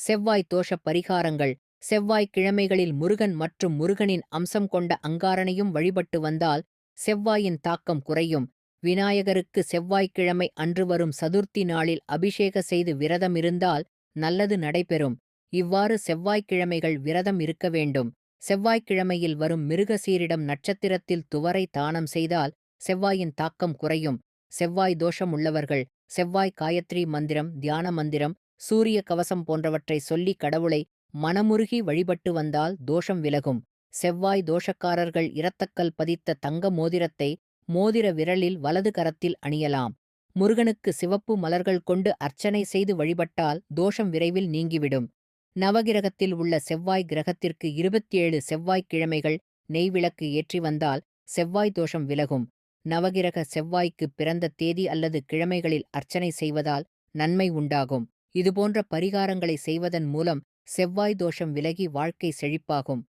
செவ்வாய் தோஷ பரிகாரங்கள். செவ்வாய் கிழமைகளில் முருகன் மற்றும் முருகனின் அம்சம் கொண்ட அங்காரனையும் வழிபட்டு வந்தால் செவ்வாயின் தாக்கம் குறையும். விநாயகருக்கு செவ்வாய்க்கிழமை அன்று வரும் சதுர்த்தி நாளில் அபிஷேக செய்து விரதமிருந்தால் நல்லது நடைபெறும். இவ்வாறு செவ்வாய்க்கிழமைகள் விரதம் இருக்க வேண்டும். செவ்வாய்க்கிழமையில் வரும் மிருகசீரிடம் நட்சத்திரத்தில் துவரை தானம் செய்தால் செவ்வாயின் தாக்கம் குறையும். செவ்வாய் தோஷம் உள்ளவர்கள் செவ்வாய் காயத்ரி மந்திரம், தியான மந்திரம், சூரிய கவசம் போன்றவற்றை சொல்லி கடவுளை மனமுருகி வழிபட்டு வந்தால் தோஷம் விலகும். செவ்வாய் தோஷக்காரர்கள் இரத்தக்கல் பதித்த தங்க மோதிரத்தை மோதிர விரலில் வலது கரத்தில் அணியலாம். முருகனுக்கு சிவப்பு மலர்கள் கொண்டு அர்ச்சனை செய்து வழிபட்டால் தோஷம் விரைவில் நீங்கிவிடும். நவகிரகத்தில் உள்ள செவ்வாய் கிரகத்திற்கு 27 செவ்வாய்க்கிழமைகள் நெய்விளக்கு ஏற்றி வந்தால் செவ்வாய் தோஷம் விலகும். நவகிரக செவ்வாய்க்கு பிறந்த தேதி அல்லது கிழமைகளில் அர்ச்சனை செய்வதால் நன்மை உண்டாகும். இதுபோன்ற பரிகாரங்களை செய்வதன் மூலம் செவ்வாய் தோஷம் விலகி வாழ்க்கை செழிப்பாகும்.